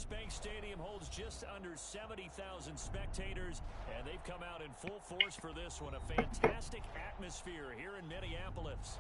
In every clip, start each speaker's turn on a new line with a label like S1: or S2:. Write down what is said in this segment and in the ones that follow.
S1: US Bank Stadium holds just under 70,000 spectators, and they've come out in full force for this one. A fantastic atmosphere here in Minneapolis.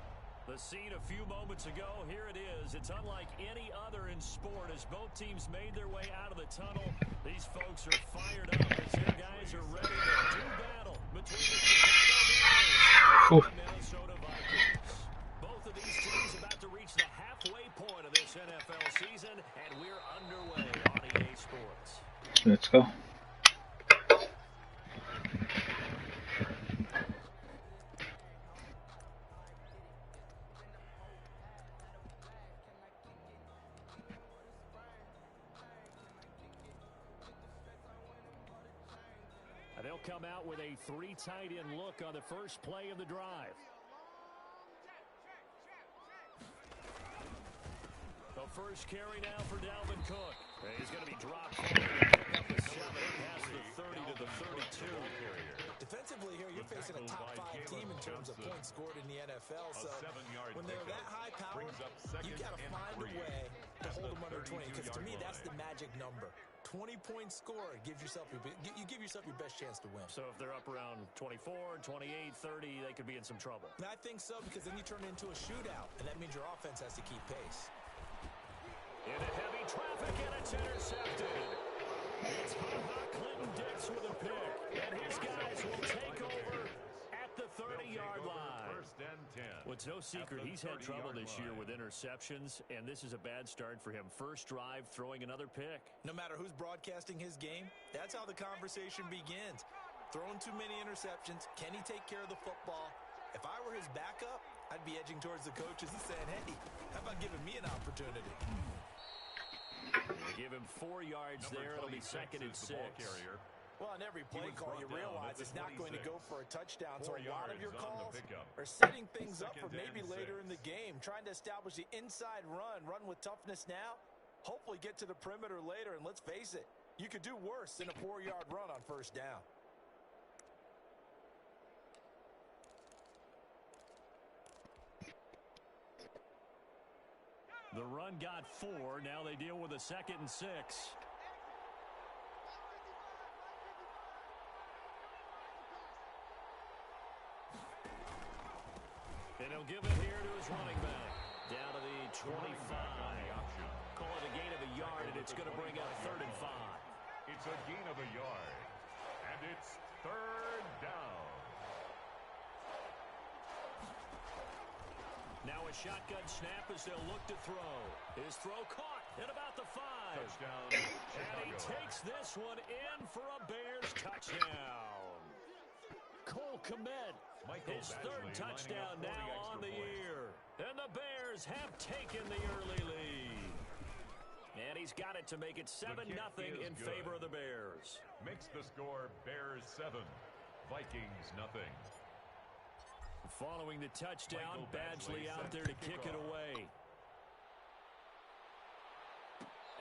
S1: The scene a few moments ago, here it is. It's unlike any other in sport as both teams made their way out of the tunnel. These folks are fired up as their guys are ready to do battle between the Chicago Bears and the Minnesota Vikings. Both of these teams about to reach the halfway point of this NFL season, and we're underway on EA Sports.
S2: Let's go.
S1: They'll come out with a 3 tight end look on the first play of the drive. The first carry now for Dalvin Cook. He's going to be dropped forward and pick up the 7 past the 30 to the 32.
S3: Defensively here, you're facing a top 5 team in terms of points scored in the NFL. So when they're that high powered, you got to find a way to hold them under 20. Because to me, that's the magic number. 20-point score gives yourself you give yourself your best chance to win.
S1: So if they're up around 24, 28, 30, they could be in some trouble.
S3: And I think so, because then you turn it into a shootout, and that means your offense has to keep pace.
S1: Into heavy traffic, and it's intercepted. It's Clinton Dix with a pick, and his guys will take over at the 30-yard line.
S4: First and 10.
S1: Well, it's no secret he's had trouble this year with interceptions, and this is a bad start for him. First drive, throwing another pick.
S3: No matter who's broadcasting his game, that's how the conversation begins. Throwing too many interceptions, can he take care of the football? If I were his backup, I'd be edging towards the coaches and saying, hey, how about giving me an opportunity?
S1: They give him 4 yards there. It'll be 2nd and 6.
S3: Well, on every play call, you realize it's not going to go for a touchdown. So a lot of your calls are setting things up for maybe later in the game, trying to establish the inside run with toughness now, hopefully get to the perimeter later. And let's face it, you could do worse than a 4-yard run on first down.
S1: The run got 4. Now they deal with a 2nd and 6. And he'll give it here to his running back. Down to the 25. Call it a gain of a yard, and it's going to bring up 3rd and 5.
S4: It's a gain of a yard. And it's 3rd down.
S1: Now a shotgun snap as they'll look to throw. His throw caught at about the 5.
S4: Touchdown,
S1: and he takes this one in for a Bears touchdown. Cole Kmet, his 3rd touchdown now on the year. And the Bears have taken the early lead. And he's got it to make it 7-0 in favor of the Bears.
S4: Makes the score Bears 7, Vikings nothing.
S1: Following the touchdown, Badgley out there to kick it away.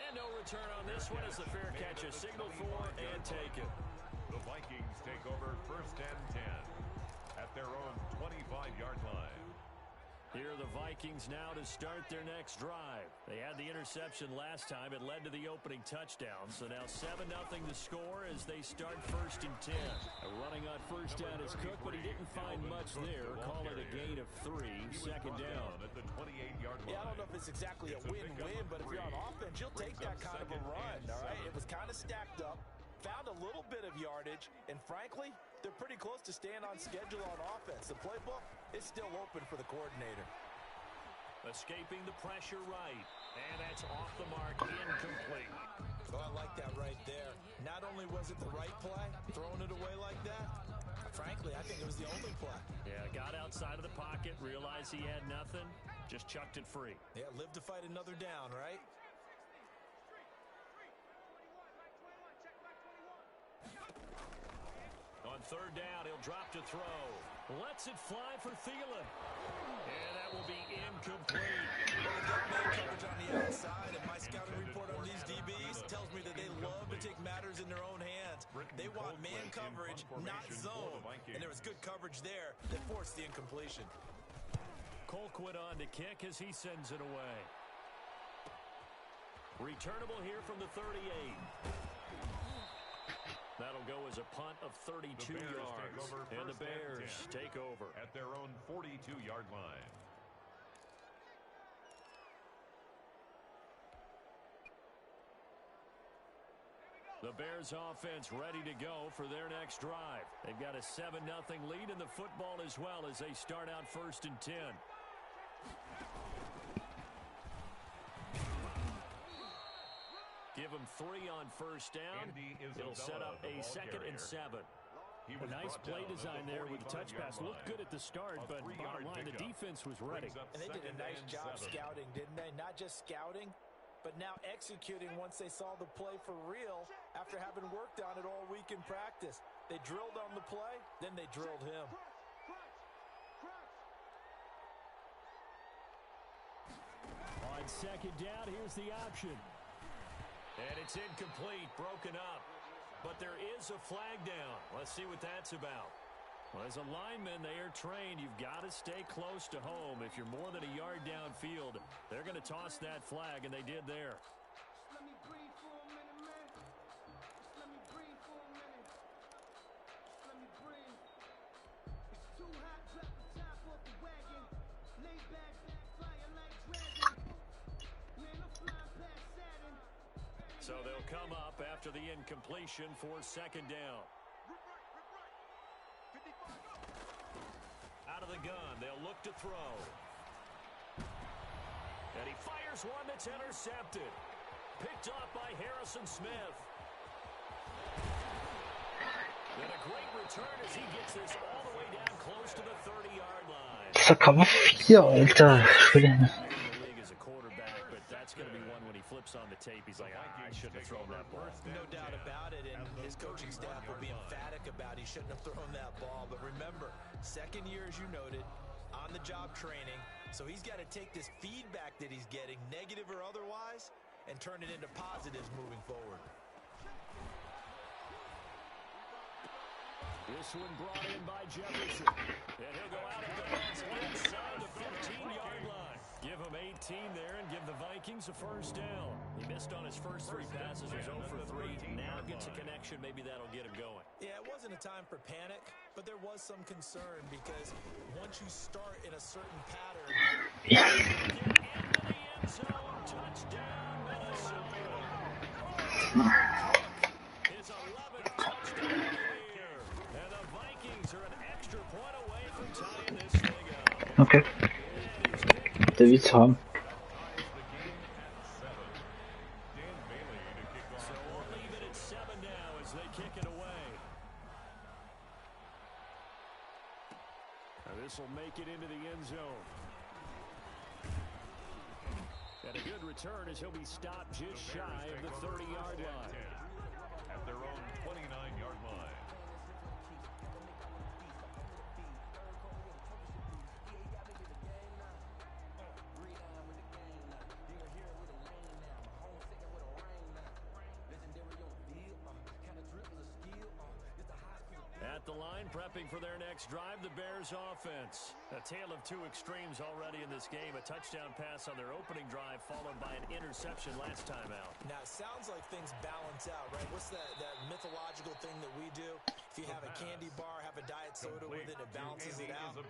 S1: And no return on this one as the fair catch is signaled for and taken.
S4: The Vikings take over 1st and 10 at their own 25-yard line.
S1: Here are the Vikings now to start their next drive. They had the interception last time. It led to the opening touchdown. So now 7-0 to score as they start 1st and 10. Running on first down is Cook, but he didn't find much there. Call it a gain of 3, 2nd down.
S4: At the 28-yard line.
S3: Yeah, I don't know if it's exactly a win-win, but if you're on offense, you'll take that kind of a run, all right? It was kind of stacked up. Found a little bit of yardage, and frankly, they're pretty close to staying on schedule on offense. The playbook is still open for the coordinator.
S1: Escaping the pressure right, and that's off the mark, incomplete.
S3: Oh, I like that right there. Not only was it the right play, throwing it away like that, frankly, I think it was the only play.
S1: Yeah, got outside of the pocket, realized he had nothing, just chucked it free.
S3: Yeah, live to fight another down, right?
S1: On 3rd down, he'll drop to throw. Lets it fly for Thielen. And that will be incomplete.
S3: Man coverage on the outside, and my scouting report on these DBs tells me that they love to take matters in their own hands. They want man coverage, not zone. And there was good coverage there that forced the incompletion.
S1: Colquitt on to kick as he sends it away. Returnable here from the 38. That'll go as a punt of 32 yards. And the Bears take over
S4: at their own 42-yard line.
S1: The Bears offense ready to go for their next drive. They've got a 7-0 lead in the football as well as they start out 1st and 10. Give them 3 on 1st down. It'll set up a 2nd and 7.
S2: A nice play design there with the touch pass. Looked good at the start, but bottom line, the defense was ready.
S3: And they did a nice job scouting, didn't they? Not just scouting, but now executing once they saw the play for real after having worked on it all week in practice. They drilled on the play, then they drilled him.
S2: On 2nd down, here's the option.
S1: And it's incomplete, broken up. But there is a flag down. Let's see what that's about. Well, as a lineman, they are trained. You've got to stay close to home. If you're more than a yard downfield, they're going to toss that flag, and they did there.
S5: Let me breathe for a minute, man. Just let me breathe for a minute. Just let me breathe. It's too hot, drop the top off the wagon. Lay back, fire like dragon. Man, I'm flying past Saturn.
S1: So they'll come up after the incompletion for 2nd down. Out of the gun, they'll look to throw. And he fires one that's intercepted. Picked off by Harrison Smith. And a great return as he gets this all the way down close to the 30-yard line.
S6: 잠깐만 일단 그냥
S1: As a quarterback, but that's going to be one when he flips on the tape. He's like, I shouldn't have thrown that ball.
S3: No doubt about it, and his coaching staff will be emphatic about he shouldn't have thrown that ball. But remember, 2nd year, as you noted, on-the-job training. So he's got to take this feedback that he's getting, negative or otherwise, and turn it into positives moving forward.
S1: This one brought in by Jefferson. And he'll go out of bounds inside the 15-yard line. Give him 18 there and give the Vikings a 1st down. He missed on his first 3 passes. He's 0 for 3. Now gets a connection. Maybe that'll get him going.
S3: Yeah, it wasn't a time for panic, but there was some concern because once you start in a certain pattern.
S1: Get into the end zone. Touchdown, Minnesota. His 11th touchdown of the year. And the Vikings are an extra point away from tying this thing up.
S6: 오케이 위참
S1: So we'll leave it at 7 now as they kick it away. Now this will make it into the end zone. And a good return as he'll be stopped just shy of the 30-yard line.
S4: At their own 29-yard line.
S1: At the line, prepping for their next drive, the Bears offense. A tale of 2 extremes already in this game. A touchdown pass on their opening drive, followed by an interception last time out.
S3: Now, it sounds like things balance out, right? What's that mythological thing that we do? If you have a candy bar, have a diet soda with it, it balances it out.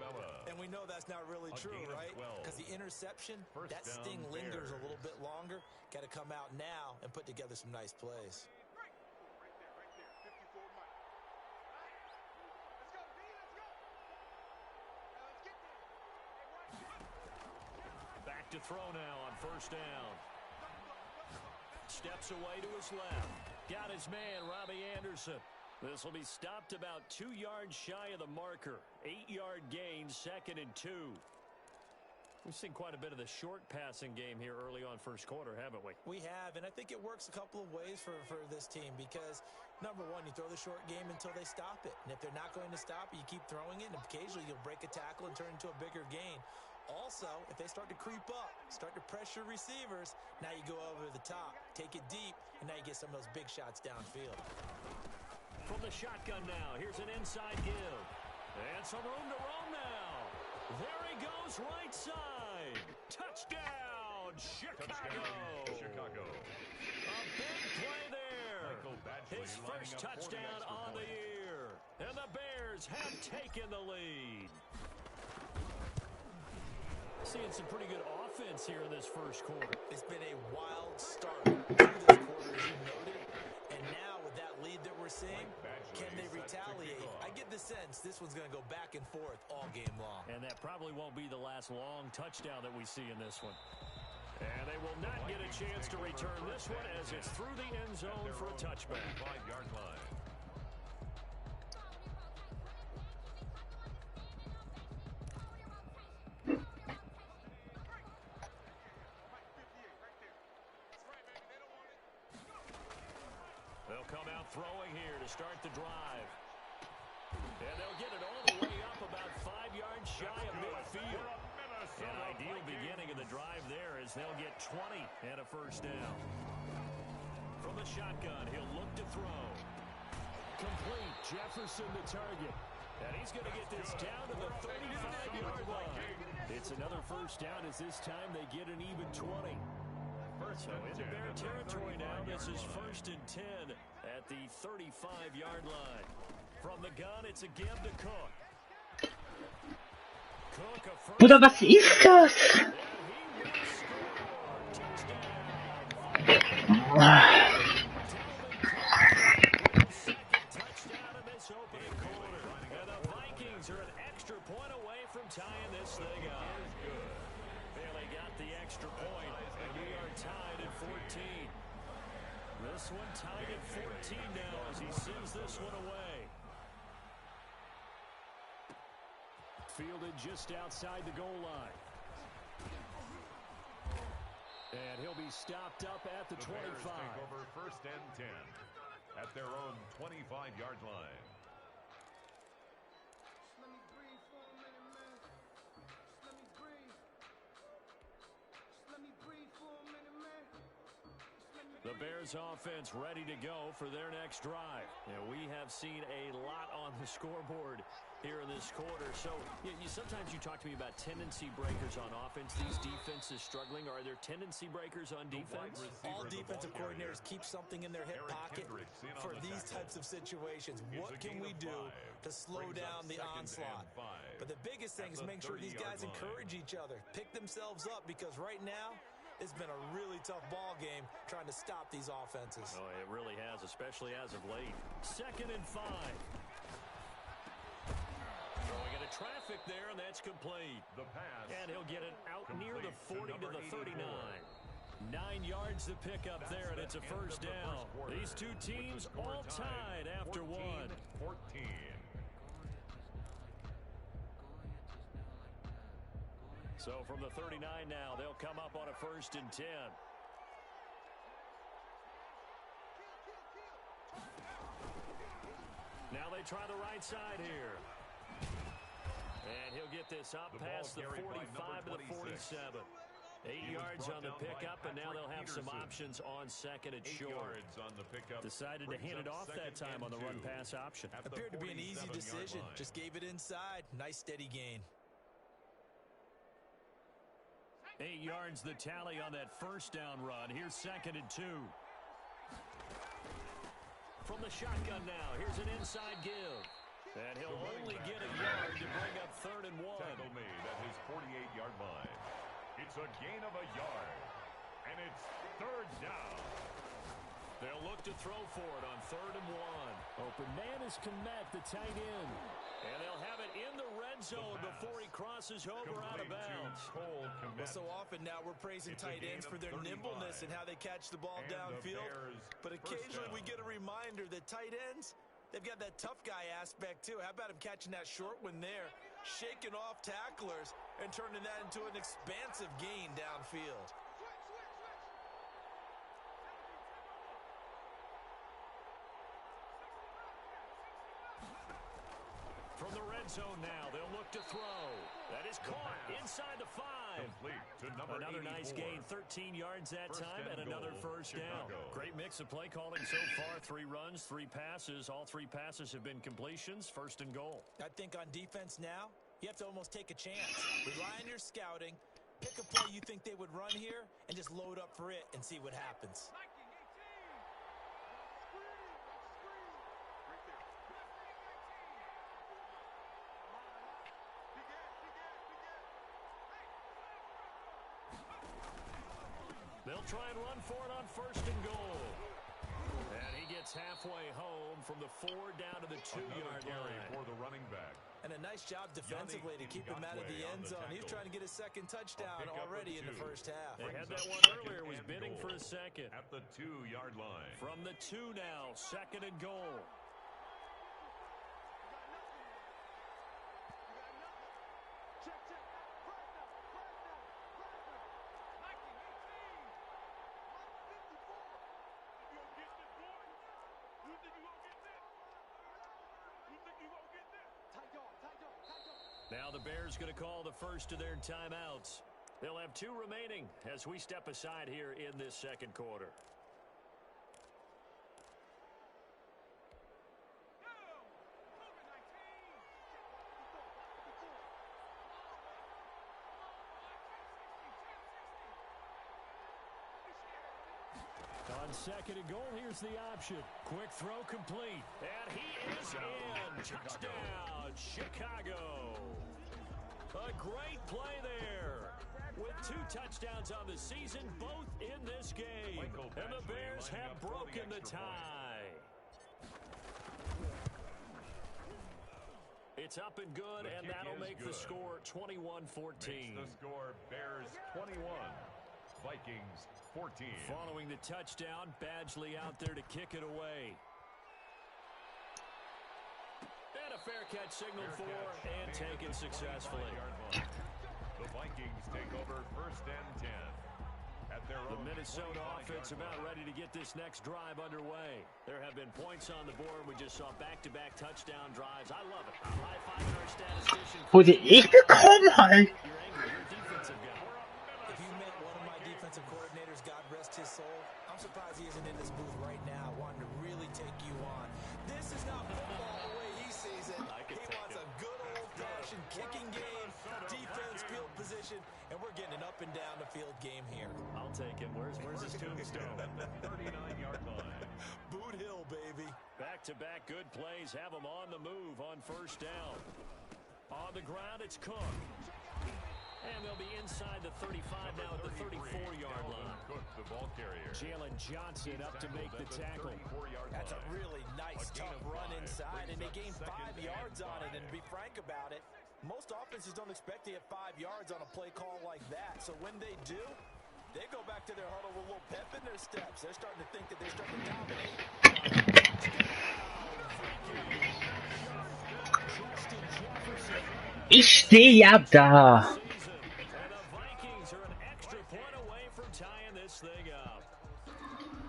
S3: And we know that's not really true, right? Because the interception, that sting lingers a little bit longer. Got to come out now and put together some nice plays.
S1: To throw now on 1st down. Steps away to his left. Got his man, Robbie Anderson. This will be stopped about 2 yards shy of the marker. 8-yard gain, 2nd and 2. We've seen quite a bit of the short passing game here early on 1st quarter, haven't we?
S3: We have, and I think it works a couple of ways for this team because, number one, you throw the short game until they stop it. And if they're not going to stop it, you keep throwing it, and occasionally you'll break a tackle and turn it into a bigger gain. Also, if they start to creep up, start to pressure receivers, now you go over the top, take it deep, and now you get some of those big shots downfield.
S1: From the shotgun now, here's an inside give. And some room to roam now. There he goes, right side. Touchdown, touchdown, Chicago. A big play there. His first touchdown on the year. And the Bears have taken the lead.
S2: Seeing some pretty good offense here in this first quarter.
S3: It's been a wild start to this quarter, as you noted. And now with that lead that we're seeing, can they retaliate? I get the sense this one's going to go back and forth all game long.
S1: And that probably won't be the last long touchdown that we see in this one. And they will not get a chance to return this one as it's through the end zone for a touchback.
S4: 5-yard line.
S1: They'll come out throwing here to start the drive. And they'll get it all the way up about 5 yards shy of midfield. An ideal beginning of the drive there as they'll get 20 and a first down. From the shotgun, he'll look to throw.
S2: Complete. Jefferson the target.
S1: And he's going to get this down to the 35-yard line.
S2: It's another first down as this time they get an even 20.
S1: So into Bear territory now. This is 1st and 10 at the 35-yard line. From the gun, it's a give to Cook. Cook, a first.
S6: Bruder, was ist das?
S1: Touchdown in this opening quarter. And the Vikings are an extra point away from tying this thing up. They got the extra point, and we are tied at 14. This one tied at 14 now as he sends this one away.
S2: Fielded just outside the goal line. And he'll be stopped up at the 25.
S4: Bears take over 1st and 10 at their own 25-yard line.
S5: Let me breathe for a minute, man. Let me breathe. Let me breathe for a minute, man.
S1: The Bears offense ready to go for their next drive. And we have seen a lot on the scoreboard here in this quarter. So sometimes you talk to me about tendency breakers on offense. These defenses struggling. Are there tendency breakers on defense?
S3: All defensive coordinators keep something in their hip pocket for these types of situations. What can we do to slow down the onslaught? But the biggest thing is make sure these guys encourage each other, pick themselves up, because right now it's been a really tough ball game trying to stop these offenses.
S1: Oh, it really has, especially as of late. 2nd and 5. Throwing into traffic there, and that's complete.
S4: The pass.
S1: And he'll get it out near the 40 to the 39. 9 yards to pick up there, and it's a first down. These two teams all tied after 1.
S4: 14.
S1: So from the 39 now, they'll come up on a 1st and 10. Now they try the right side here. And he'll get this up past the 45 to the 47. 8 yards on the pickup, and now they'll have some options on 2nd and short. Decided to hand it off that time on the run-pass option.
S3: Appeared to be an easy decision. Just gave it inside. Nice steady gain.
S1: 8 yards the tally on that first down run. Here's 2nd and 2. From the shotgun now, here's an inside give. And he'll only get a yard to bring up 3rd and 1.
S4: Tackle made at his 48-yard line. It's a gain of a yard. And it's 3rd down.
S1: They'll look to throw for it on 3rd and 1.
S2: Open man is Komet, the tight end.
S1: And they'll have it in the red zone before he crosses over out of bounds.
S3: Well, so often now we're praising tight ends for their nimbleness and how they catch the ball downfield. But occasionally we get a reminder that tight ends, they've got that tough guy aspect too. How about him catching that short one there, shaking off tacklers, and turning that into an expansive gain downfield?
S1: From the red zone now, they'll look to throw. That is caught inside the 5. Another nice gain, 13 yards that time, and another first down. Great mix of play calling so far. 3 runs, 3 passes. All 3 passes have been completions. 1st and goal.
S3: I think on defense now, you have to almost take a chance. Rely on your scouting, pick a play you think they would run here and just load up for it and see what happens.
S1: They'll try and run for it on 1st and goal. And he gets halfway home from the 4 down to the 2-yard line.
S4: For the running back.
S3: And a nice job defensively to keep him out of the end zone. He's trying to get his second touchdown already in the first half.
S1: They had that one earlier, was bidding for a second.
S4: At the 2-yard line.
S1: From the 2 now, 2nd and goal. Now the Bears going to call the first of their timeouts. They'll have 2 remaining as we step aside here in this second quarter. On 2nd and goal, here's the option. Quick throw complete. And he is in. Touchdown, Chicago. A great play there. With 2 touchdowns on the season, both in this game. And the Bears have broken the tie. It's up and good, and that'll make the score 21-14.
S4: The score, Bears 21, Vikings 14.
S1: Following the touchdown, Badgley out there to kick it away. And a fair catch signaled for and taken successfully.
S4: The Vikings take over 1st and 10. At their
S1: The Minnesota offense about ready to get this next drive underway. There have been points on the board. We just saw back-to-back touchdown drives. I love it. High-fiving our statistician.
S6: Wurde ich bekommen halt.
S1: Your angle, your defensive guy.
S3: If you met one of my defensive coordinators, God rest his soul, I'm surprised he isn't in this booth right now wanting to really take you on. This is not football the way he sees it. He wants a good old-fashioned kicking game, defense, field position, and we're getting an up-and-down the field game here.
S1: I'll take him. Where's his tombstone?
S4: 39-yard line.
S3: Boot Hill, baby.
S1: Back-to-back good plays have him on the move on 1st down. On the ground, it's Cook. And they'll be inside the 35 now at the 34-yard line.
S4: Cook, the ball carrier.
S1: Jalen Johnson up to make the tackle.
S3: That's a really nice, tough run inside, and they gained 5 yards on it. And to be frank about it, most offenses don't expect to get 5 yards on a play call like that. So when they do, they go back to their huddle with a little pep in their steps. They're starting to think that they're starting to dominate.
S6: Ich stehe ja da.
S1: And the Vikings are an extra point away from tying this thing up.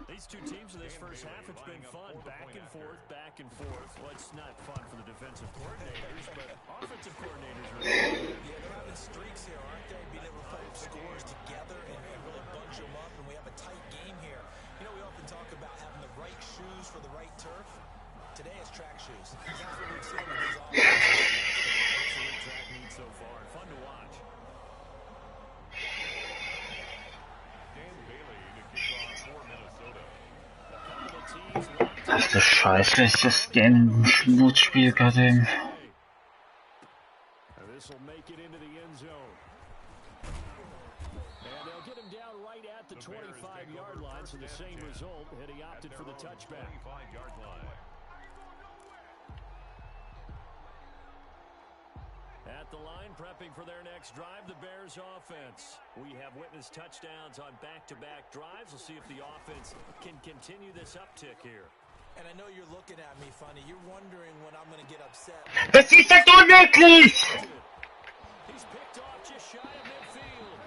S1: These 2 teams in this first half, it's been fun. Back and forth, back and forth. Well, it's not fun for the defensive coordinators, but offensive coordinators are.
S3: Yeah, they're having streaks here, aren't they? Being able to put scores together and really bunch them up, and we have a tight game here. You know, we often talk about having the right shoes for the right turf. Today it's track shoes. That's what we've seen with these offenses.
S1: Excellent track meet so far. Fun to watch.
S4: Dan Bailey to kick off for Minnesota.
S1: A couple of teams locked
S6: Ach du Scheiße, ist das ein Schnurrspiel gerade.
S1: And this will make it into the end zone. And they'll get him down right at the 25-yard line, so the same result had he opted for the touchback.
S4: 25-yard line.
S1: At the line, prepping for their next drive, the Bears offense. We have witnessed touchdowns on back-to-back drives. We'll see if the offense can continue this uptick here.
S3: And I know you're looking at me funny. You're wondering when I'm going to get upset.
S6: Das ist doch unmöglich!
S1: He's picked off just shy of midfield.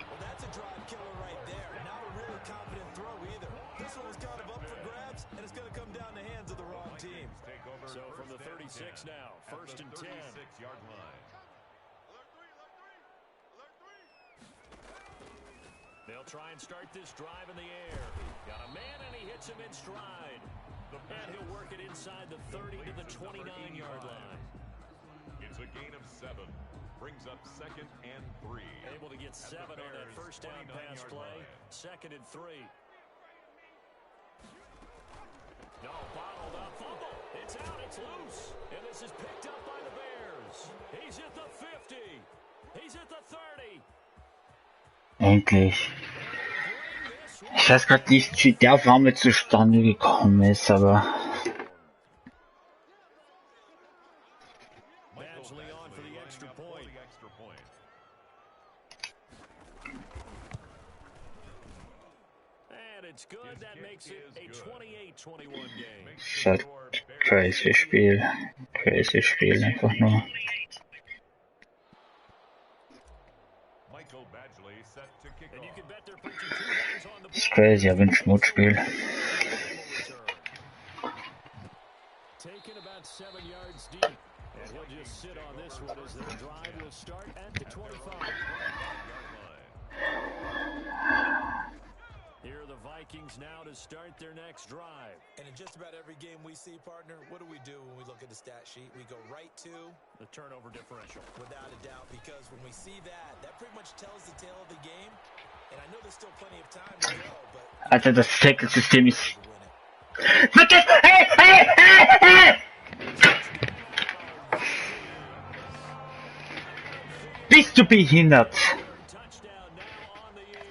S3: Well, that's a drive killer right there. Not a really confident throw either. This one was kind of up for grabs, and it's going to come down the hands of the wrong team.
S1: So from the 36 now, 1st and 10.
S4: 36-yard line.
S1: They'll try and start this drive in the air. Got a man, and he hits him in stride. And he'll work it inside the 30 to the 29-yard line.
S4: It's a gain of 7. brings up 2nd and 3.
S1: Able to get 7 on that first down pass play. 2nd and 3. No, bottled up. Fumble. It's out. It's loose. And this is picked up by the Bears. He's at the 50. He's at the 30.
S6: Endlich. Ich weiß gerade nicht, wie der Warme zustande gekommen ist, aber... Es ist halt crazy Spiel. Crazy Spiel, einfach nur. Das ist crazy, aber ein Schmutzspiel.
S2: Taken about 7 yards deep. And he'll just sit on this one as their drive will start at the 25. Here are the Vikings now to start their next drive.
S3: And in just about every game we see, partner, what do when we look at the stat sheet? We go right to
S1: the turnover differential.
S3: Without a doubt, because when we see that pretty much tells the tale of the game. And I know there's still plenty of time to go, but...
S6: Alter, das Tackle-System ist... Bist du behindert?
S1: Touchdown now on the year.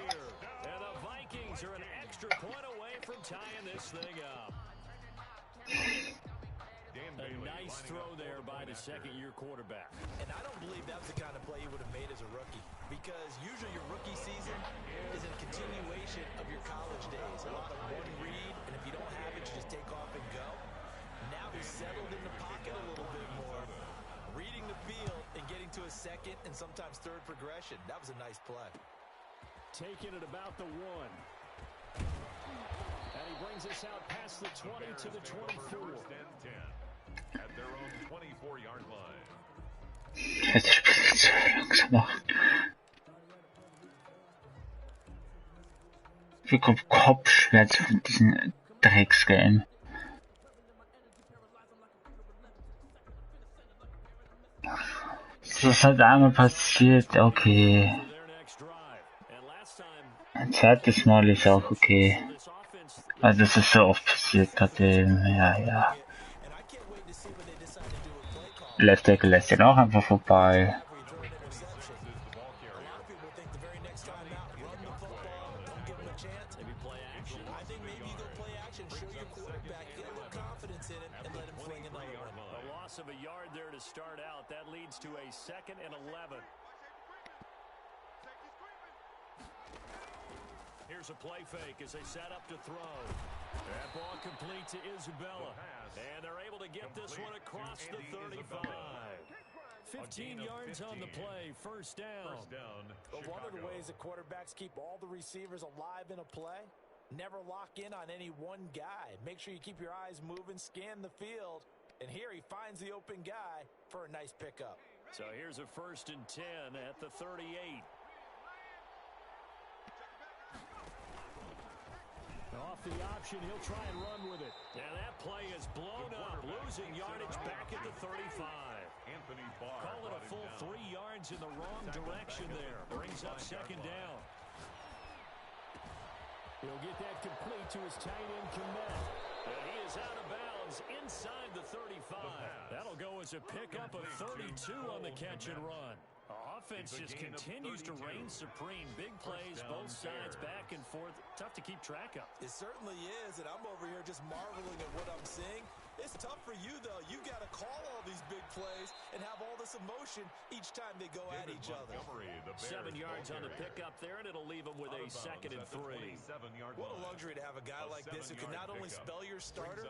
S1: And the Vikings are an extra point away from tying this thing up. A nice throw there by the second-year quarterback.
S3: And I don't believe that's the kind of play he would have made as a rookie. Because usually your rookie season is a continuation of your college days. A lot of one read, and if you don't have it, you just take off and go. Now he's settled in the pocket a little bit more, reading the field and getting to a second and sometimes third progression. That was a nice play.
S2: Taking it about the 1. And he brings us out past the 20 to the 24.
S4: First and 10 at their own 24-yard line.
S6: Jetzt ist es langsam machen. Ich bekomme Kopfschmerzen von diesem Drecksgame. Das ist halt einmal passiert, okay. Ein zweites Mal ist auch okay. Also das ist so oft passiert gerade, ja. Left Tackle lässt den auch einfach vorbei.
S1: Of a yard there to start out. That leads to a 2nd and 11. Here's a play fake as they set up to throw. That ball complete to Isabella. And they're able to get this one across the 35. 15 yards on the play. First down.
S3: But one of the ways that quarterbacks keep all the receivers alive in a play, never lock in on any one guy. Make sure you keep your eyes moving, scan the field. And here he finds the open guy for a nice pickup.
S1: So here's a 1st and 10 at the 38.
S2: Off the option, he'll try and run with it.
S1: Now that play is blown up, losing yardage back at the 35. Call it a full 3 yards in the wrong direction there. Brings up 2nd down.
S2: He'll get that complete to his tight end, Komet.
S1: And he is out of bounds inside the 35. That'll go as a pickup of 32 on the catch and run. Offense just continues to reign supreme. Big plays, both sides, back and forth. Tough to keep track of.
S3: It certainly is, and I'm over here just marveling at what I'm seeing. It's tough for you, though. You got to call all these big plays and have all this emotion each time they go at each other.
S1: 7 yards on the pickup there, and it'll leave them with a 2nd and 3.
S3: What a luxury to have a guy like this who can not only spell your starter,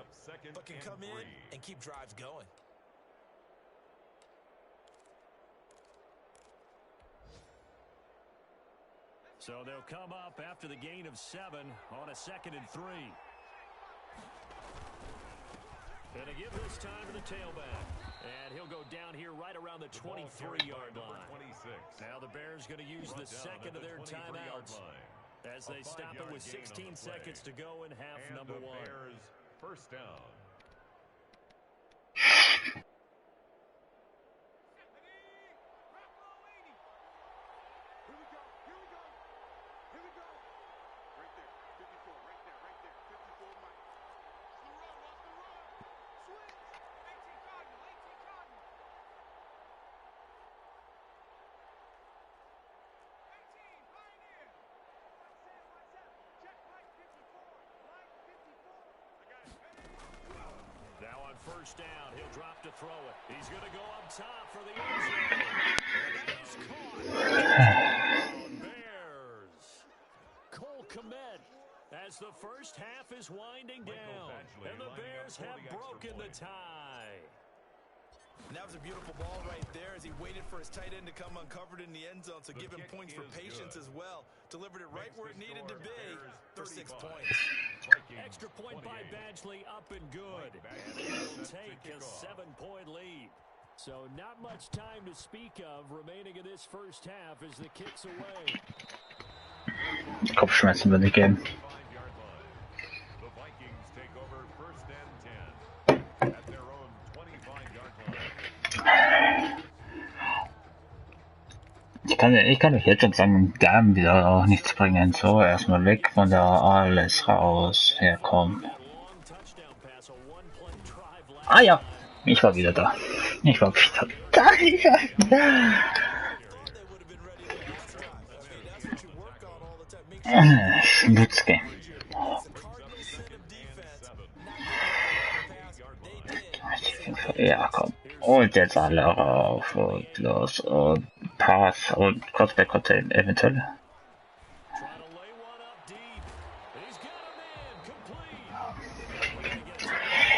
S3: but can come in and keep drives going.
S1: So they'll come up after the gain of 7 on a 2nd and 3. And to give this time to the tailback. And he'll go down here right around the 23-yard line. Now the Bears going to use the second of their timeouts as they stop it with 16 seconds to go in half number 1.
S4: First down.
S2: on first down. He'll drop to throw it. He's going to go up top for the end zone. And that is caught. Bears. Cole Kmet as the first half is winding down. And the Bears have broken the tie.
S3: And that was a beautiful ball right there as he waited for his tight end to come uncovered in the end zone. So give him points for patience as well. Delivered it right where it needed to be for 6 points.
S2: Extra point by Badgley up and good. And he'll take a 7-point lead. So not much time to speak of remaining in this first half as the kick's away.
S6: Kopfschmerzen würde ich geben.
S4: The Vikings take over first and 10 at their own 25-yard line.
S6: Ich kann euch jetzt schon sagen, Gaben wieder auch nichts bringen. So, erstmal weg von da, alles raus, herkommen. Ah ja, ich war wieder da. Ich war wieder da. Schmutzke. Ja, komm. Und jetzt alle rauf und los und Pass und Crossback Contain eventuell.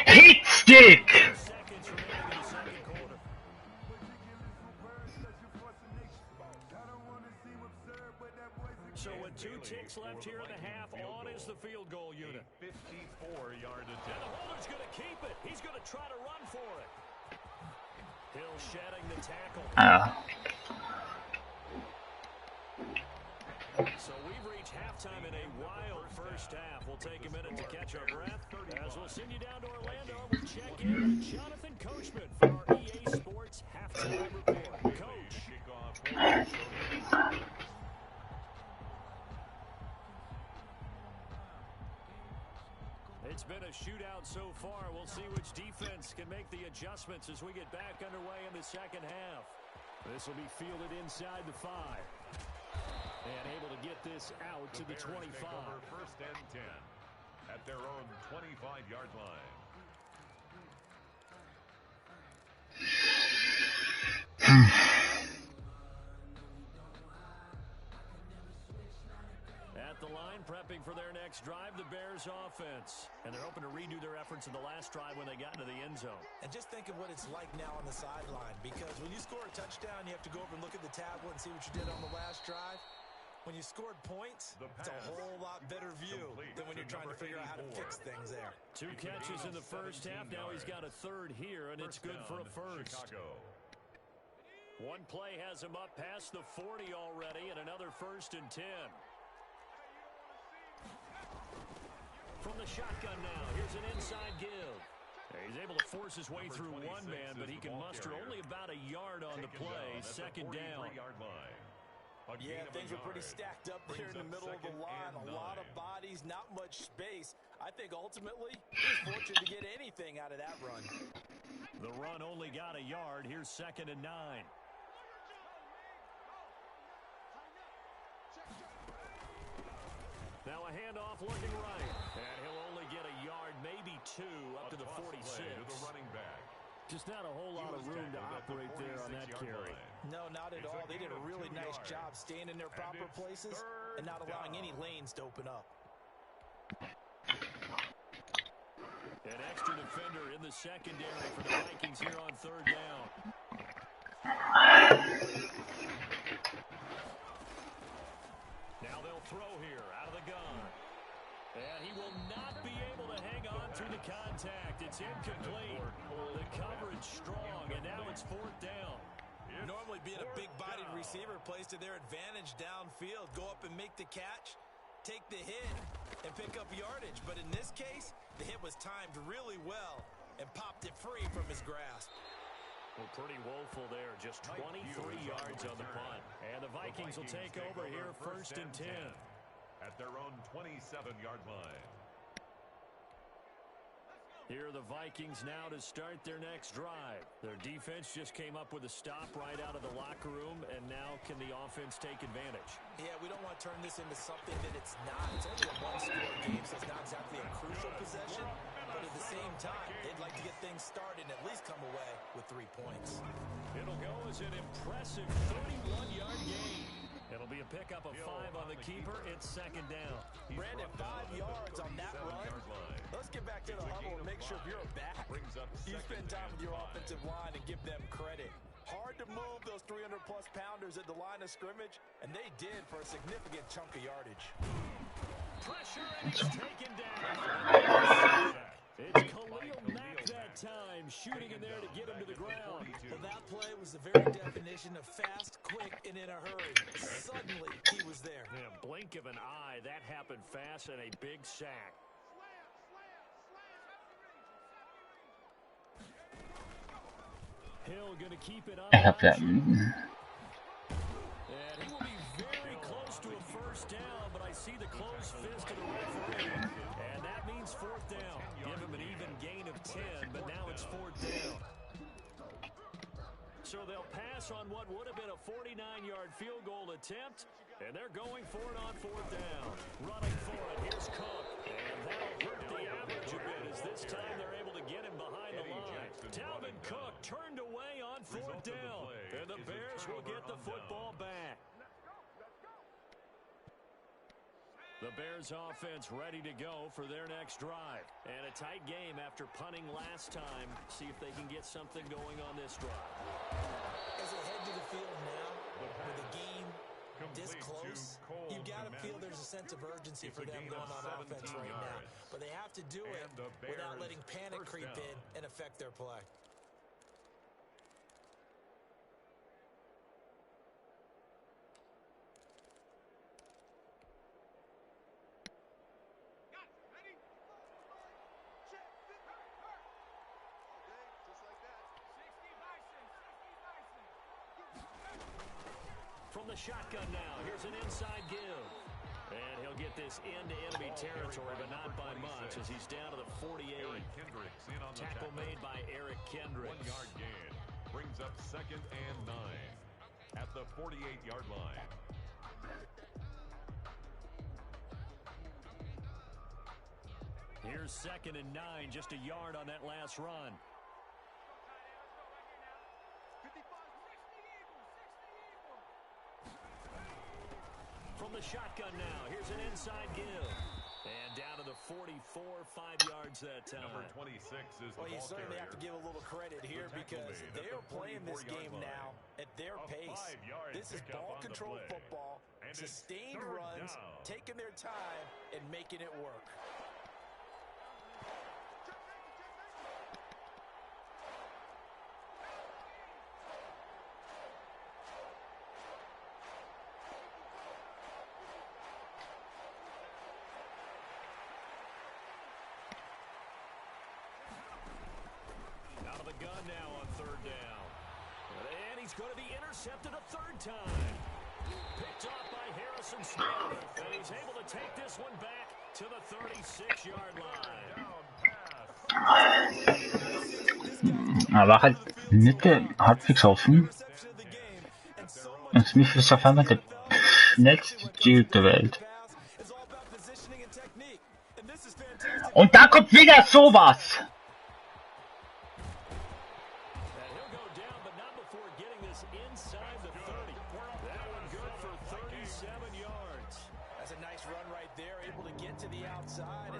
S6: Hitstick!
S2: So with 2 ticks left here in the half, on is the field goal unit.
S4: 54-yard attempt.
S2: And the holder's going to keep it. He's going to try to run for it. Hill shedding the tackle. So we've reached halftime in a wild first half. We'll take a minute to catch our breath as we'll send you down to Orlando. We'll check in with Jonathan Coachman for our EA Sports halftime report. Coach. It's been a shootout so far. We'll see which defense can make the adjustments as we get back underway in the second half. This will be fielded inside the 5. And able to get this out to the 25.
S4: First and 10 at their own 25-yard line.
S2: At the line, prepping for their next drive, the Bears offense. And they're hoping to redo their efforts in the last drive when they got into the end zone.
S3: And just think of what it's like now on the sideline, because when you score a touchdown, you have to go over and look at the tablet and see what you did on the last drive. When you scored points, it's a whole lot better view than when you're trying to figure out how to fix things there.
S2: 2 catches in the first half. Now he's got a 3rd here, and it's good for a first. One play has him up past the 40 already, and another 1st and 10. From the shotgun now, here's an inside give. He's able to force his way through one man, but he can muster only about a yard on the play. 2nd down.
S3: Yeah, things were pretty stacked up there in the middle of the line. A lot of bodies, not much space. I think ultimately he was fortunate to get anything out of that run.
S2: The run only got a yard. Here's 2nd and 9. Now a handoff looking right. And he'll only get a yard, maybe 2, up to the 46. Just not a whole lot of room to operate there on that carry.
S3: No, not at all. They did a really nice job staying in their proper places and not allowing any lanes to open up.
S2: An extra defender in the secondary for the Vikings here on 3rd down. Now they'll throw here out of the gun. And he will not be able to hang on through the contact. It's incomplete. The coverage strong, and now it's 4th down.
S3: Normally being a big-bodied receiver plays to their advantage downfield. Go up and make the catch, take the hit, and pick up yardage. But in this case, the hit was timed really well and popped it free from his grasp.
S2: Well, pretty woeful there. Just 23 yards on the punt. And the Vikings will take over here 1st and 10.
S4: At their own 27-yard line.
S2: Here are the Vikings now to start their next drive. Their defense just came up with a stop right out of the locker room, and now can the offense take advantage?
S3: Yeah, we don't want to turn this into something that it's not. It's only a one-score game, so it's not exactly a crucial possession. but at the same time, they'd like to get things started and at least come away with 3 points.
S1: It'll go as an impressive 31-yard gain. It'll be a pickup of 5 on the keeper. It's second down.
S3: Brandon, 5 yards on that run. Let's get back to the huddle and make sure if you're a back, you spend time with your offensive line and give them credit. Hard to move those 300-plus pounders at the line of scrimmage, and they did for a significant chunk of yardage.
S1: Pressure, and he's taken down. It's Khalil Mack that time, shooting in there to get him to the ground.
S3: Well, that play was the very definition of fast, quick, and in a hurry. Suddenly, he was there.
S1: Yeah, blink of an eye, that happened fast, and a big sack. Hill going to keep it up.
S6: Ich hab ja.
S1: And he will be very close to a first down, but I see the closed fist of the referee, and that means fourth down. Give him an even gain of 10, but now it's fourth down. So they'll pass on what would have been a 49-yard field goal attempt, and they're going for it on fourth down. Running for it, here's Cook, and that'll hurt the average a bit as this time they're able to get him behind the line. Dalvin Cook turned away on fourth down, and the Bears will get the football back. The Bears offense ready to go for their next drive. And a tight game after punting last time. See if they can get something going on this drive.
S3: As they head to the field now, with a game this close, you've got to feel there's a sense of urgency for them going on offense right now. But they have to do it without letting panic creep in and affect their play.
S1: From the shotgun now, here's an inside give. And he'll get this into enemy territory, but not by much as he's down to the 48. Tackle made by Eric Kendricks.
S4: 1 yard gain brings up 2nd and 9 at the 48-yard line.
S1: Here's 2nd and 9, just a yard on that last run. From the shotgun now, here's an inside give. And down to the 44, 5 yards that time.
S4: Number 26 is the
S3: Well, you
S4: ball
S3: certainly
S4: carrier.
S3: have to give a little credit here because they are playing this game now at their pace. This is ball control football, sustained runs, taking their time and making it work.
S1: Out of the gun now on third down. And he's going to be intercepted a third time. Picked off by Harrison Smith. And he's able to take this one back to the 36-yard line.
S6: Er war halt Mitte halbwegs offen. Und Smith ist auf einmal der schnellste G der Welt. Und da kommt wieder sowas!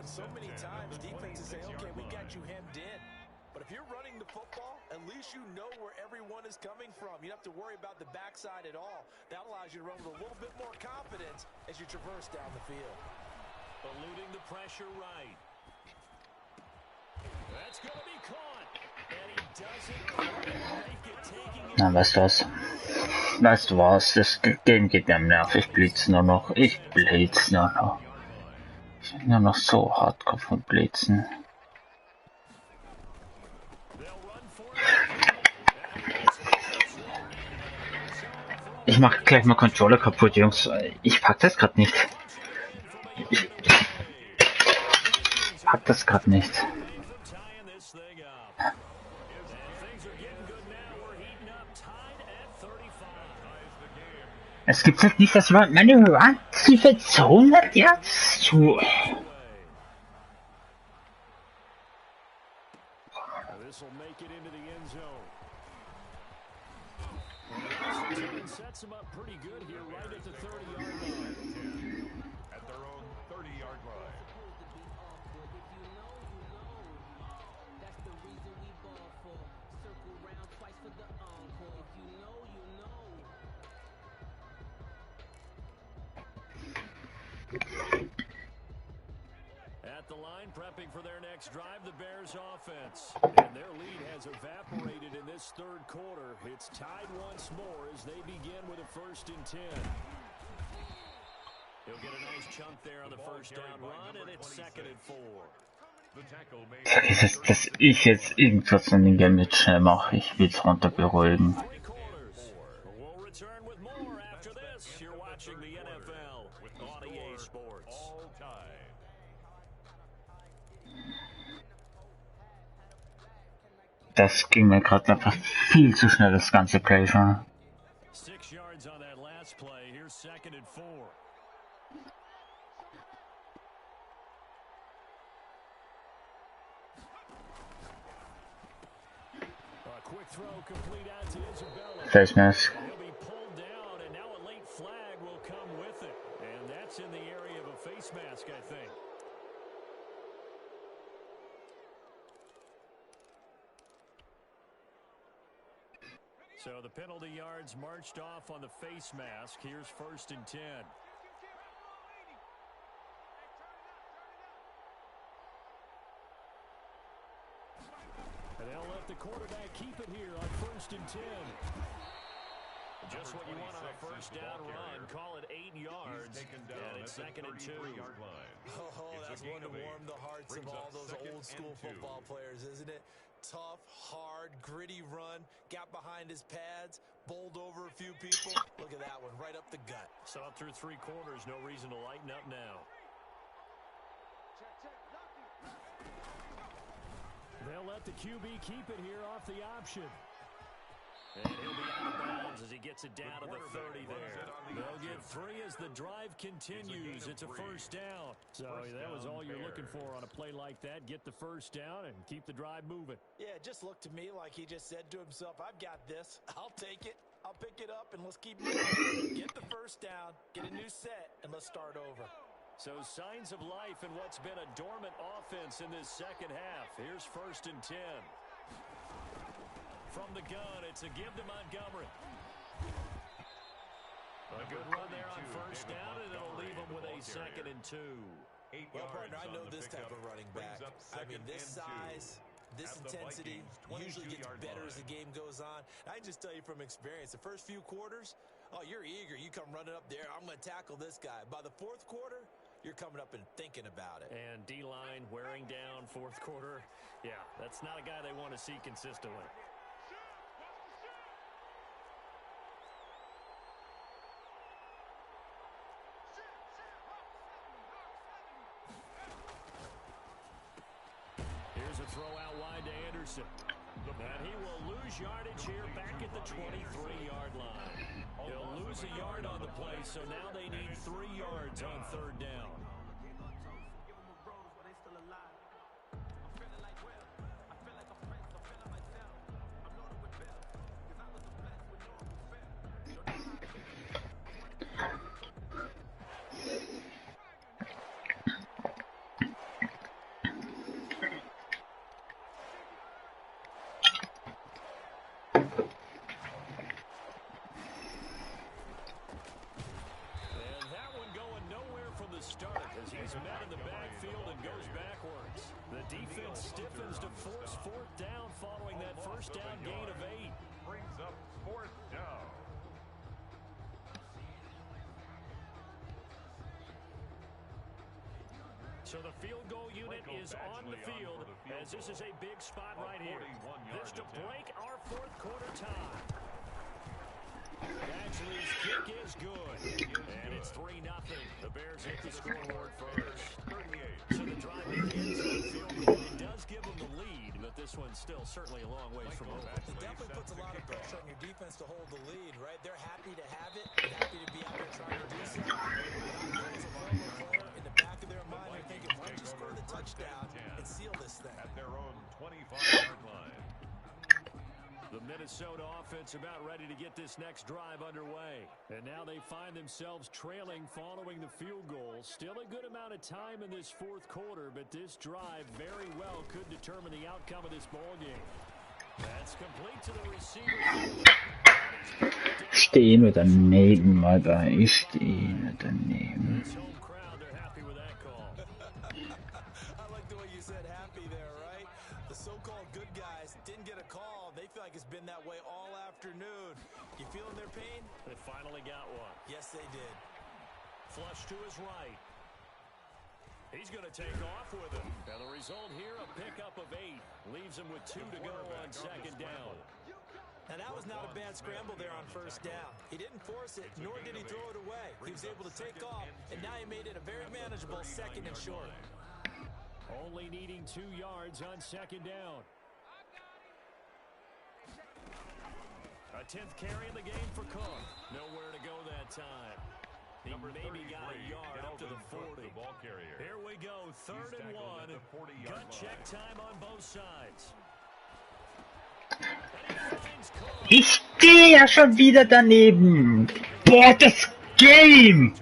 S3: So many times defenses say, okay, we got you hemmed in. But if you're running the football, at least you know where everyone is coming from. You don't have to worry about the backside at all. That allows you to run with a little bit more confidence as you traverse down the field.
S1: Eluding the pressure right. That's going to be caught. And he doesn't make it, taking it.
S6: Na, weißt du was? Weißt du was? Das Game geht mir am Nerv. Ich blitz nur noch. Ich blitz nur noch. Ich bin nur noch so hardcore von Blitzen. Ich mach gleich mal Controller kaputt, Jungs. Ich pack das grad nicht. Ich pack das grad nicht. Es gibt halt nicht, dass man meine Run-Defense 100 Yards zu.
S1: sets them up pretty good here right at the 30-yard line.
S4: At their own 30-yard line.
S1: At the line, prepping for their next drive, the Bears offense. And their lead has evaporated in this third quarter. It's tied once more as they begin with a 1st and 10. He'll get a nice chunk there on the first down run, and it's 2nd and 4.
S6: Vergiss es, dass ich jetzt irgendwas in den Game nicht schnell mache. Ich will es runter beruhigen.
S1: We'll return with more after this. You're watching the NFL on EA Sports.
S6: Das ging mir gerade einfach viel zu schnell, das ganze Play schon.
S1: 6 yards on that last play. Here's 2nd and 4. Quick throw complete out to Isabella.
S6: Face mask.
S1: He'll be pulled down, and now a late flag will come with it. And that's in the area of a face mask, I think. So the penalty yards marched off on the face mask. Here's 1st and 10. And they'll let the quarterback keep it here on 1st and 10. Just what you want on a first down run. Call it 8 yards. And it's 2nd and 2.
S3: Oh, that's one to warm the hearts of all those old school football players, isn't it? Tough, hard, gritty run. Got behind his pads, bowled over a few people. Look at that one, right up the gut.
S1: Saw through 3 quarters. No reason to lighten up now. They'll let the QB keep it here off the option. And he'll be out of bounds as he gets it down to the 30 there. They'll get 3 as the drive continues. It's a first down. So that was all you're looking for on a play like that. Get the first down and keep the drive moving.
S3: Yeah, it just looked to me like he just said to himself, I've got this. I'll take it. I'll pick it up, and let's keep moving. Get the first down, get a new set, and let's start over.
S1: So signs of life in what's been a dormant offense in this second half. Here's 1st and 10. From the gun, it's a give to Montgomery. A good run there on first down, and it'll leave him with a 2nd and 2.
S3: Well, partner, I know this type of running back. I mean, this size, this intensity usually gets better as the game goes on. I can just tell you from experience, the first few quarters, oh, you're eager. You come running up there, I'm going to tackle this guy. By the 4th quarter, you're coming up and thinking about it.
S1: And D-line wearing down 4th quarter. Yeah, that's not a guy they want to see consistently. Here's a throw out wide to Anderson. And he will lose yardage here back at the 23-yard line. He'll lose a yard on the play, so now they need 3 yards on 3rd down. Start as he's met in the backfield and goes backwards. The defense stiffens to force 4th down following that first down gain of 8.
S4: Brings up 4th down.
S1: So the field goal unit is on the field as this is a big spot right here. This to break our 4th quarter tie. Baxley's kick is good. And it's 3-0. The Bears hit the scoreboard first. 38. So the drive begins on the field goal. It does give them the lead, but this one's still certainly a long ways from over.
S3: It definitely puts a lot of pressure on your defense to hold the lead, right? They're happy to have it, happy to be out there trying to do something. As a former player, in the back of their mind, they're thinking, why don't you score the touchdown and seal this thing?
S4: At their own 25-yard line.
S1: The Minnesota Minnesota offense about ready to get this next drive underway. And now they find themselves trailing following the field goal. Still a good amount of time in this fourth quarter, but this drive very well could determine the outcome of this ball game. That's complete to the receiver.
S6: Stehen wir daneben, Alter. Ich stehe daneben.
S1: This home crowd, they're happy with that call.
S3: I like the way you said happy there, right? The so-called good guys didn't get a call. They feel like it's been that way all afternoon. You feeling their pain?
S1: They finally got one.
S3: Yes, they did.
S1: Flush to his right. He's going to take off with it. And the result here, a pickup of 8. Leaves him with 2 to go on second down.
S3: And that was not a bad scramble there on first down. He didn't force it, nor did he throw it away. He was able to take off, and now he made it a very manageable second and short.
S1: Only needing 2 yards on second down. A 10th carry in the game for Cook. Nowhere to go that time. He maybe got a yard up to the 40. Here we go, 3rd and 1. Gut check time on both sides.
S6: Ich stehe ja schon wieder daneben. Boah, das Game!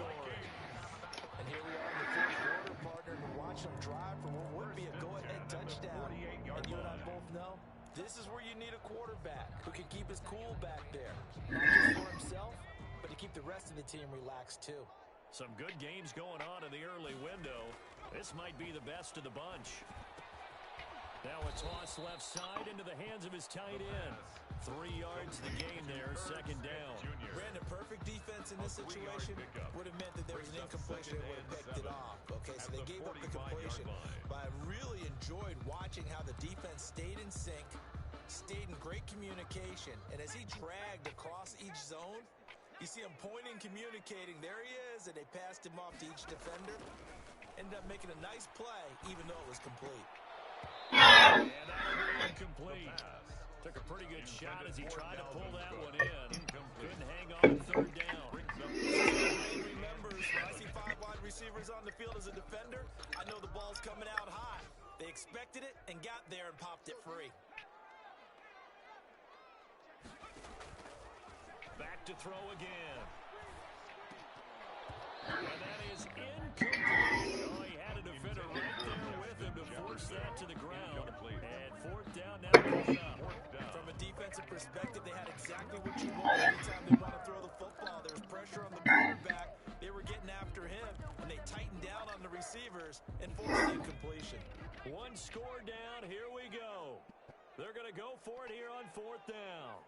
S3: This is where you need a quarterback who can keep his cool back there. Not just for himself, but to keep the rest of the team relaxed too.
S1: Some good games going on in the early window. This might be the best of the bunch. Now a toss left side into the hands of his tight end. 3 yards the game there, second down.
S3: Brandon, perfect defense in this situation would have meant that there was an incompletion that would have picked it off. Okay, so they gave up the completion. But I really enjoyed watching how the defense stayed in sync, stayed in great communication. And as he dragged across each zone, you see him pointing, communicating. There he is, and they passed him off to each defender. Ended up making a nice play, even though it was complete.
S1: And that'll be incomplete. Took a pretty good shot as he tried to pull that one in. Couldn't hang on 3rd down.
S3: Remembers, when I see 5 wide receivers on the field as a defender, I know the ball's coming out high. They expected it and got there and popped it free.
S1: Back to throw again. And that is incomplete. Oh, he had a defender right there with him to force that to the ground. And 4th down now coming up.
S3: From a defensive perspective, they had exactly what you want anytime they want to throw the football. There was pressure on the quarterback. They were getting after him, and they tightened down on the receivers and forced the incompletion.
S1: 1 score down. Here we go. They're going to go for it here on 4th down.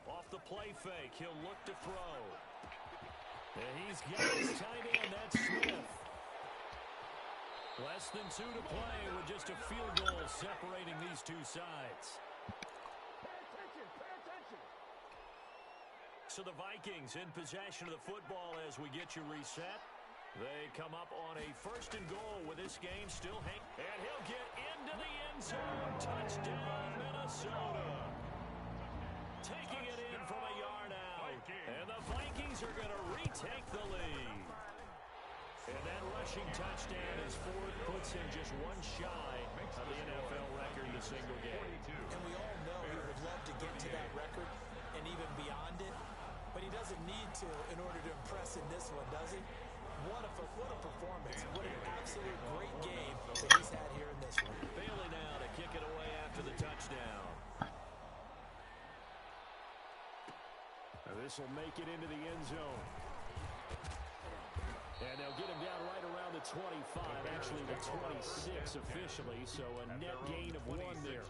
S1: Off the play fake, he'll look to throw. And he's got his tight end, that's Smith. Less than 2 to play with just a field goal separating these 2 sides. So the Vikings in possession of the football as we get you reset. They come up on a 1st and goal with this game still hanging. And he'll get into the end zone. Touchdown, Minnesota. Taking it in from a yard out. And the Vikings are going to retake the lead. And that rushing touchdown is 4th, puts him just 1 shy of the NFL record in a single game.
S3: And we all know he would love to get to that record and even beyond it. But he doesn't need to in order to impress in this one, does he? What a performance. What an absolute great game that he's had here in this one.
S1: Bailey now to kick it away after the touchdown. This will make it into the end zone. And they'll get him down right around the 25, actually the 26 officially, so a net gain of 1 there.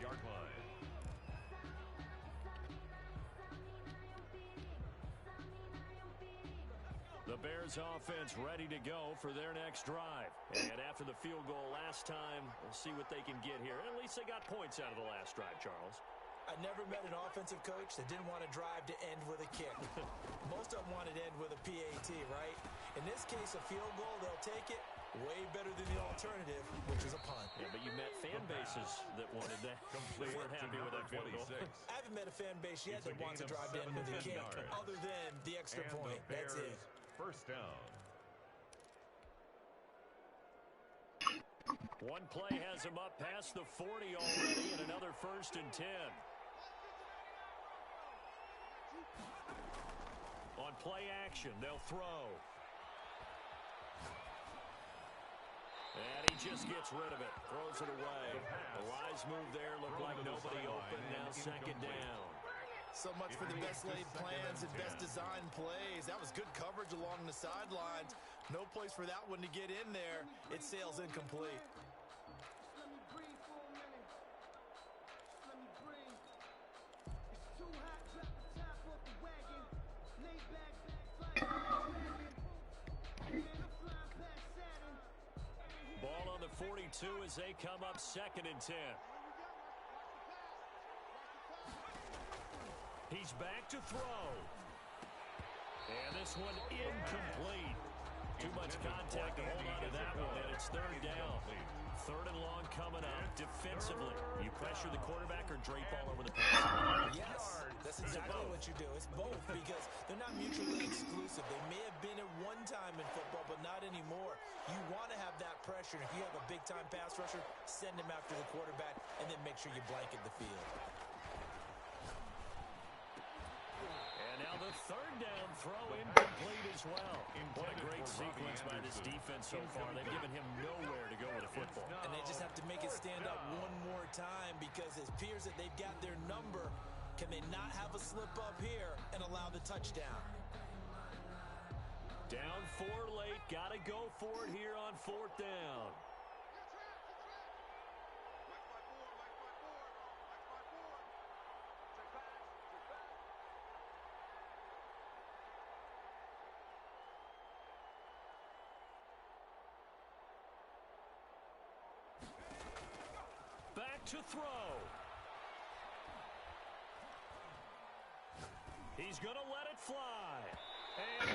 S1: The Bears offense ready to go for their next drive. And after the field goal last time, we'll see what they can get here. At least they got points out of the last drive, Charles.
S3: I never met an offensive coach that didn't want to drive to end with a kick. Most of them wanted to end with a PAT, right? In this case, a field goal, they'll take it. Way better than the alternative, which is a punt.
S1: Yeah, but you met fan bases that wanted that. They weren't happy with that field goal.
S3: I haven't met a fan base yet that wants to drive to end with a kick, other than the extra point. That's it.
S4: 1st down.
S1: One play has him up past the 40 already, and another 1st and 10. On play action, they'll throw. And he just gets rid of it, throws it away. A wise move there, looked like nobody open, now 2nd down.
S3: So much for the best laid plans and best design plays. That was good coverage along the sidelines. No place for that one to get in there. It sails incomplete.
S5: Let me breathe for a minute. Let me breathe. It's too hot, drop the top off the wagon. Lay back, fly dragon. Man, I'm flying past Saturn.
S1: Ball on the 42 as they come up 2nd and 10. He's back to throw. And this one incomplete. Too much contact to hold on to that one, and it's 3rd down. 3rd and long coming up. Defensively, you pressure the quarterback or drape all over the pass?
S3: Yes, that's exactly what you do. It's both because they're not mutually exclusive. They may have been at one time in football, but not anymore. You want to have that pressure. If you have a big-time pass rusher, send him after the quarterback, and then make sure you blanket the field.
S1: And now the 3rd down throw incomplete as well. What a great sequence by this defense so far. They've given him nowhere to go with the football.
S3: And they just have to make it stand up one more time because it appears that they've got their number. Can they not have a slip up here and allow the touchdown?
S1: Down 4 late. Got to go for it here on 4th down. Back to throw. He's going to let it fly. And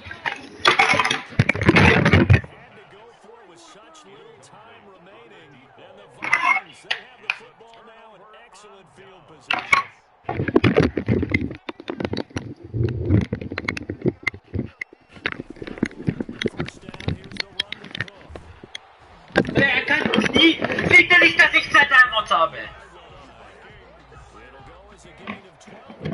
S1: had to go for it with such little time remaining. And the Vikings, they have the football now in excellent field position. 1st down, here's the run with Cook.
S6: Er kann sieht er nicht, dass ich ZM habe.
S1: It'll go as a gain of 12.